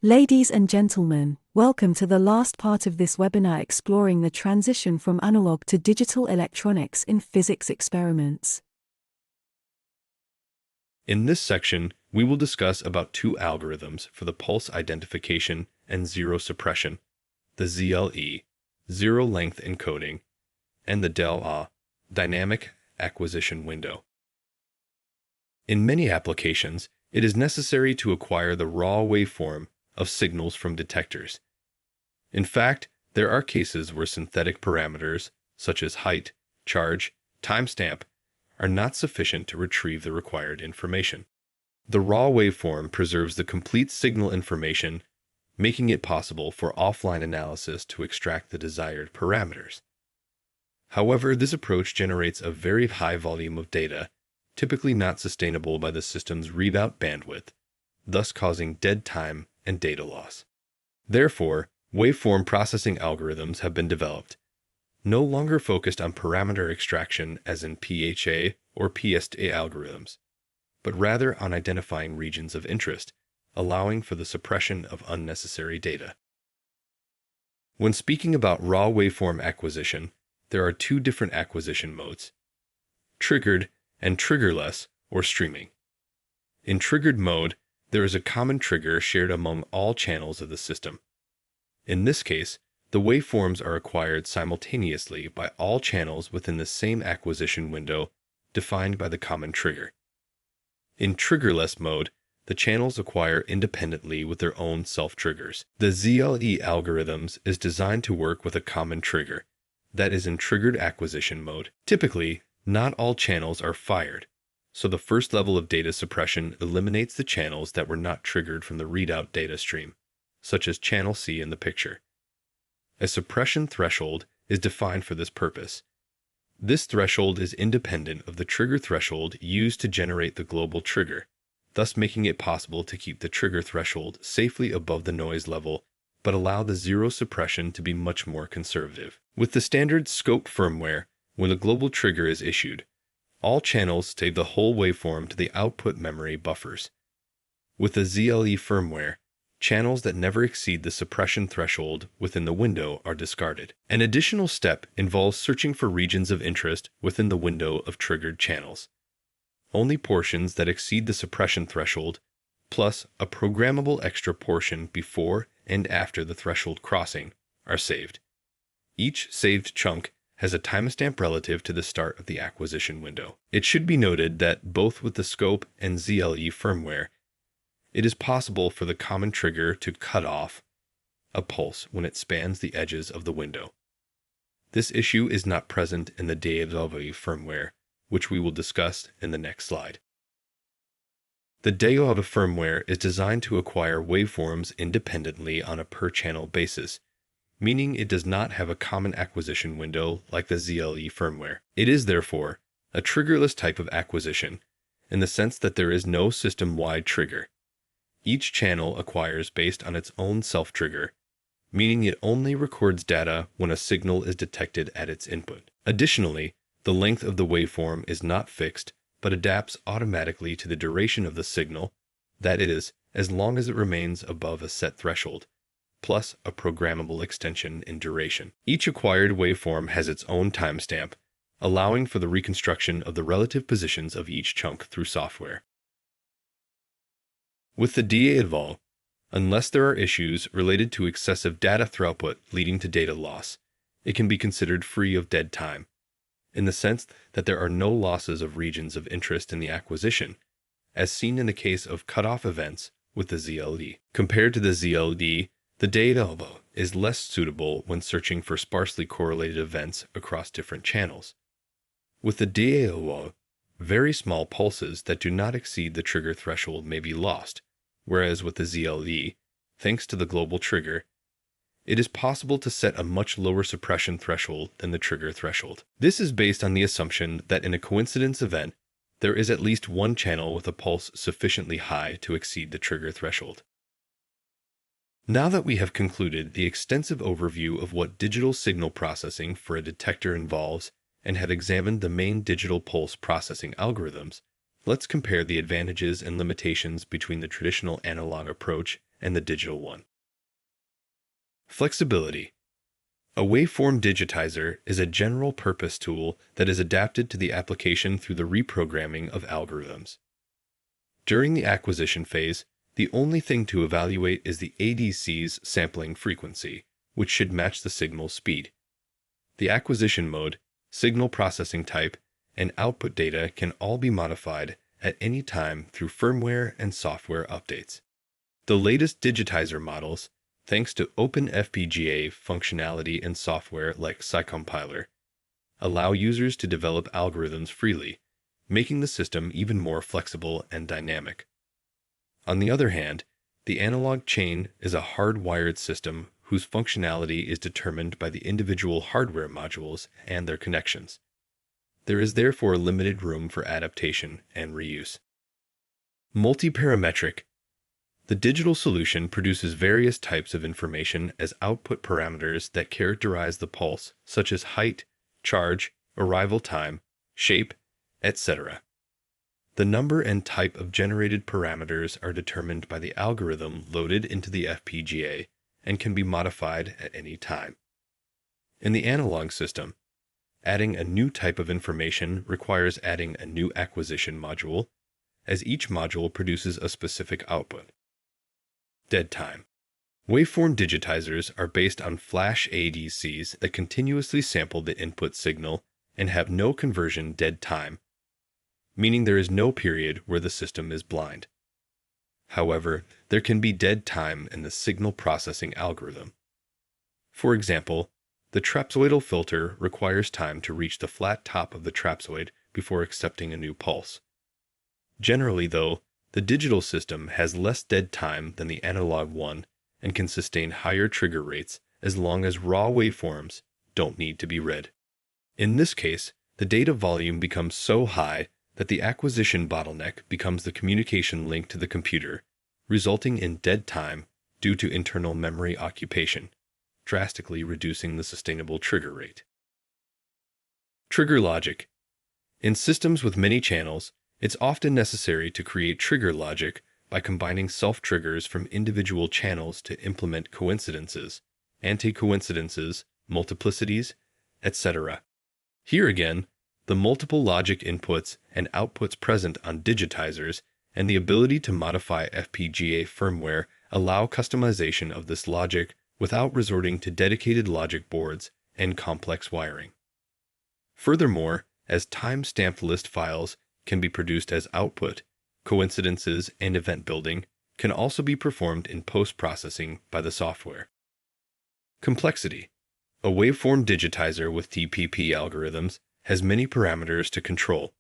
Ladies and gentlemen, welcome to the last part of this webinar exploring the transition from analog to digital electronics in physics experiments. In this section, we will discuss about two algorithms for the pulse identification and zero suppression, the ZLE, zero length encoding, and the DLE, dynamic acquisition window. In many applications, it is necessary to acquire the raw waveform of signals from detectors. In fact, there are cases where synthetic parameters, such as height, charge, timestamp, are not sufficient to retrieve the required information. The raw waveform preserves the complete signal information, making it possible for offline analysis to extract the desired parameters. However, this approach generates a very high volume of data, typically not sustainable by the system's readout bandwidth, thus causing dead time and data loss. Therefore, waveform processing algorithms have been developed, no longer focused on parameter extraction as in PHA or PSTA algorithms, but rather on identifying regions of interest, allowing for the suppression of unnecessary data. When speaking about raw waveform acquisition, there are two different acquisition modes: triggered and triggerless or streaming. In triggered mode, there is a common trigger shared among all channels of the system. In this case, the waveforms are acquired simultaneously by all channels within the same acquisition window defined by the common trigger. In triggerless mode, the channels acquire independently with their own self-triggers. The ZLE algorithms is designed to work with a common trigger, that is in triggered acquisition mode. Typically, not all channels are fired, so the first level of data suppression eliminates the channels that were not triggered from the readout data stream, such as channel C in the picture. A suppression threshold is defined for this purpose. This threshold is independent of the trigger threshold used to generate the global trigger, thus making it possible to keep the trigger threshold safely above the noise level, but allow the zero suppression to be much more conservative. With the standard scope firmware, when a global trigger is issued, all channels save the whole waveform to the output memory buffers. With the ZLE firmware, channels that never exceed the suppression threshold within the window are discarded. An additional step involves searching for regions of interest within the window of triggered channels. Only portions that exceed the suppression threshold, plus a programmable extra portion before and after the threshold crossing, are saved. Each saved chunk has a timestamp relative to the start of the acquisition window. It should be noted that both with the scope and ZLE firmware, it is possible for the common trigger to cut off a pulse when it spans the edges of the window. This issue is not present in the DPP-ZLE&DAW firmware, which we will discuss in the next slide. The DPP-ZLE&DAW firmware is designed to acquire waveforms independently on a per-channel basis, meaning it does not have a common acquisition window like the ZLE firmware. It is, therefore, a triggerless type of acquisition, in the sense that there is no system-wide trigger. Each channel acquires based on its own self-trigger, meaning it only records data when a signal is detected at its input. Additionally, the length of the waveform is not fixed, but adapts automatically to the duration of the signal, that is, as long as it remains above a set threshold, plus a programmable extension in duration. Each acquired waveform has its own timestamp, allowing for the reconstruction of the relative positions of each chunk through software. With the DPP-ZLE&DAW, unless there are issues related to excessive data throughput leading to data loss, it can be considered free of dead time, in the sense that there are no losses of regions of interest in the acquisition, as seen in the case of cutoff events with the ZLE. Compared to the ZLE, the DPP-ZLE&DAW is less suitable when searching for sparsely correlated events across different channels. With the DPP-ZLE&DAW, very small pulses that do not exceed the trigger threshold may be lost, whereas with the ZLE, thanks to the global trigger, it is possible to set a much lower suppression threshold than the trigger threshold. This is based on the assumption that in a coincidence event, there is at least one channel with a pulse sufficiently high to exceed the trigger threshold. Now that we have concluded the extensive overview of what digital signal processing for a detector involves and have examined the main digital pulse processing algorithms, let's compare the advantages and limitations between the traditional analog approach and the digital one. Flexibility. A waveform digitizer is a general-purpose tool that is adapted to the application through the reprogramming of algorithms. During the acquisition phase, the only thing to evaluate is the ADC's sampling frequency, which should match the signal's speed. The acquisition mode, signal processing type, and output data can all be modified at any time through firmware and software updates. The latest digitizer models, thanks to OpenFPGA functionality and software like CAEN, allow users to develop algorithms freely, making the system even more flexible and dynamic. On the other hand, the analog chain is a hardwired system whose functionality is determined by the individual hardware modules and their connections. There is therefore limited room for adaptation and reuse. Multiparametric. The digital solution produces various types of information as output parameters that characterize the pulse, such as height, charge, arrival time, shape, etc. The number and type of generated parameters are determined by the algorithm loaded into the FPGA and can be modified at any time. In the analog system, adding a new type of information requires adding a new acquisition module, as each module produces a specific output. Dead time. Waveform digitizers are based on flash ADCs that continuously sample the input signal and have no conversion dead time, meaning there is no period where the system is blind. However, there can be dead time in the signal processing algorithm. For example, the trapezoidal filter requires time to reach the flat top of the trapezoid before accepting a new pulse. Generally, though, the digital system has less dead time than the analog one and can sustain higher trigger rates as long as raw waveforms don't need to be read. In this case, the data volume becomes so high that the acquisition bottleneck becomes the communication link to the computer, resulting in dead time due to internal memory occupation, drastically reducing the sustainable trigger rate. Trigger logic. In systems with many channels, it's often necessary to create trigger logic by combining self-triggers from individual channels to implement coincidences, anti-coincidences, multiplicities, etc. Here again, the multiple logic inputs and outputs present on digitizers and the ability to modify FPGA firmware allow customization of this logic without resorting to dedicated logic boards and complex wiring. Furthermore, as time-stamped list files can be produced as output, coincidences and event building can also be performed in post-processing by the software. Complexity. A waveform digitizer with DPP algorithms has many parameters to control.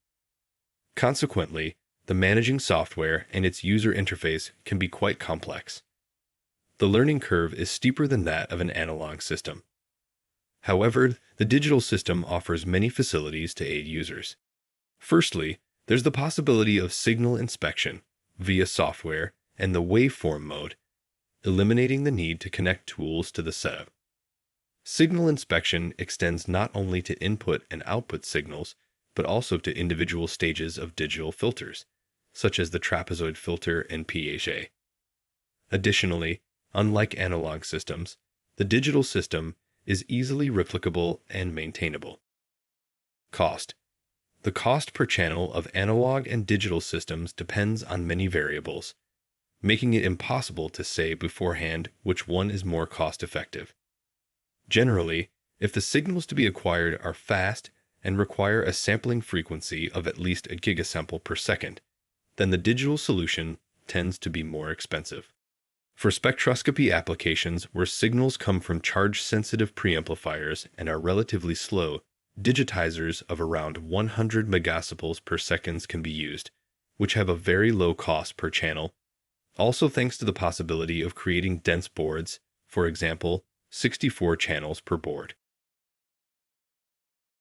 Consequently, the managing software and its user interface can be quite complex. The learning curve is steeper than that of an analog system. However, the digital system offers many facilities to aid users. Firstly, there's the possibility of signal inspection via software and the waveform mode, eliminating the need to connect tools to the setup. Signal inspection extends not only to input and output signals, but also to individual stages of digital filters, such as the trapezoid filter and PHA. Additionally, unlike analog systems, the digital system is easily replicable and maintainable. Cost. The cost per channel of analog and digital systems depends on many variables, making it impossible to say beforehand which one is more cost-effective. Generally, if the signals to be acquired are fast and require a sampling frequency of at least a gigasample per second, then the digital solution tends to be more expensive. For spectroscopy applications where signals come from charge-sensitive preamplifiers and are relatively slow, digitizers of around 100 megasamples per second can be used, which have a very low cost per channel, also thanks to the possibility of creating dense boards, for example, 64 channels per board.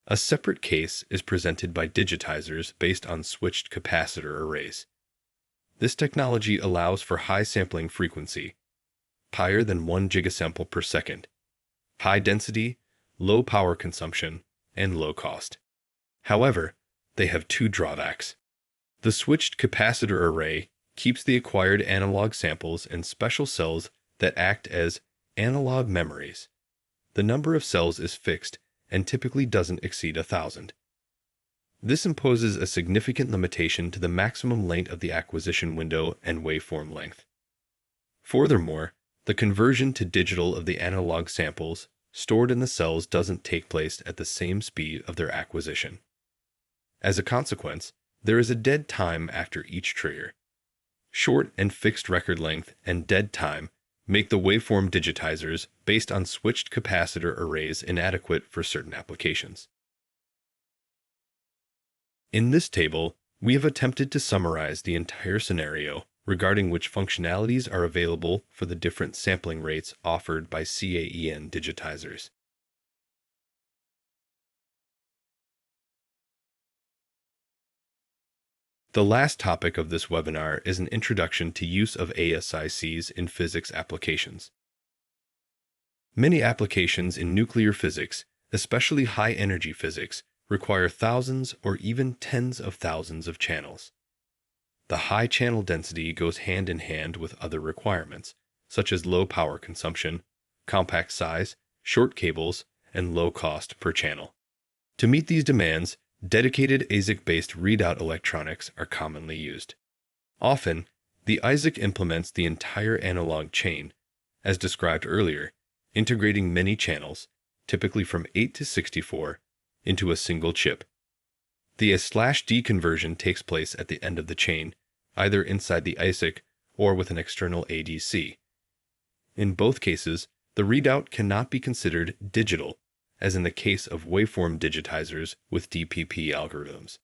A separate case is presented by digitizers based on switched capacitor arrays. This technology allows for high sampling frequency, higher than 1 gigasample per second, high density, low power consumption, and low cost. However, they have two drawbacks. The switched capacitor array keeps the acquired analog samples in special cells that act as analog memories. The number of cells is fixed and typically doesn't exceed 1,000. This imposes a significant limitation to the maximum length of the acquisition window and waveform length. Furthermore, the conversion to digital of the analog samples stored in the cells doesn't take place at the same speed of their acquisition. As a consequence, there is a dead time after each trigger. Short and fixed record length and dead time make the waveform digitizers based on switched capacitor arrays inadequate for certain applications. In this table, we have attempted to summarize the entire scenario regarding which functionalities are available for the different sampling rates offered by CAEN digitizers. The last topic of this webinar is an introduction to use of ASICs in physics applications. Many applications in nuclear physics, especially high-energy physics, require thousands or even tens of thousands of channels. The high channel density goes hand in hand with other requirements, such as low power consumption, compact size, short cables, and low cost per channel. To meet these demands, dedicated ASIC-based readout electronics are commonly used. Often, the ASIC implements the entire analog chain, as described earlier, integrating many channels, typically from 8 to 64, into a single chip. The A/D conversion takes place at the end of the chain, either inside the ASIC or with an external ADC. In both cases, the readout cannot be considered digital, as in the case of waveform digitizers with DPP algorithms.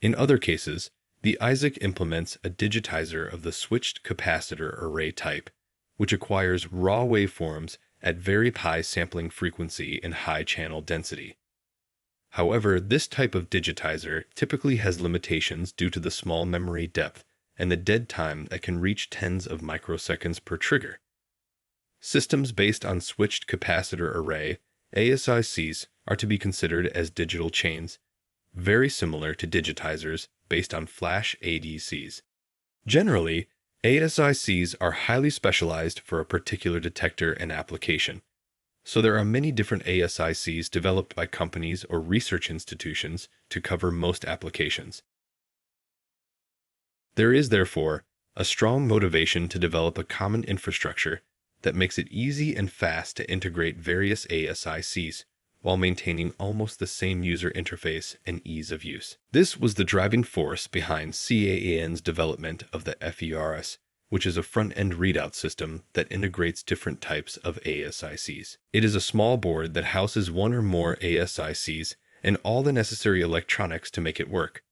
In other cases, the ASIC implements a digitizer of the switched capacitor array type, which acquires raw waveforms at very high sampling frequency and high channel density. However, this type of digitizer typically has limitations due to the small memory depth and the dead time that can reach tens of microseconds per trigger. Systems based on switched capacitor array ASICs are to be considered as digital chains, very similar to digitizers based on flash ADCs. Generally, ASICs are highly specialized for a particular detector and application, so there are many different ASICs developed by companies or research institutions to cover most applications. There is, therefore, a strong motivation to develop a common infrastructure that makes it easy and fast to integrate various ASICs while maintaining almost the same user interface and ease of use. This was the driving force behind CAEN's development of the FERS, which is a front-end readout system that integrates different types of ASICs. It is a small board that houses one or more ASICs and all the necessary electronics to make it work.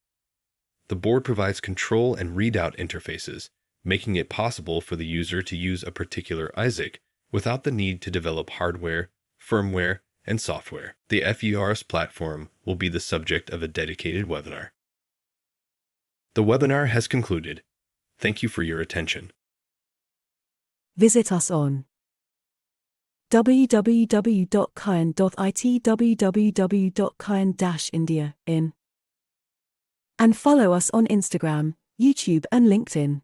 The board provides control and readout interfaces, making it possible for the user to use a particular ASIC without the need to develop hardware, firmware, and software. The FERS platform will be the subject of a dedicated webinar. The webinar has concluded. Thank you for your attention. Visit us on www.caen.it, www.caen-India, and follow us on Instagram, YouTube and LinkedIn.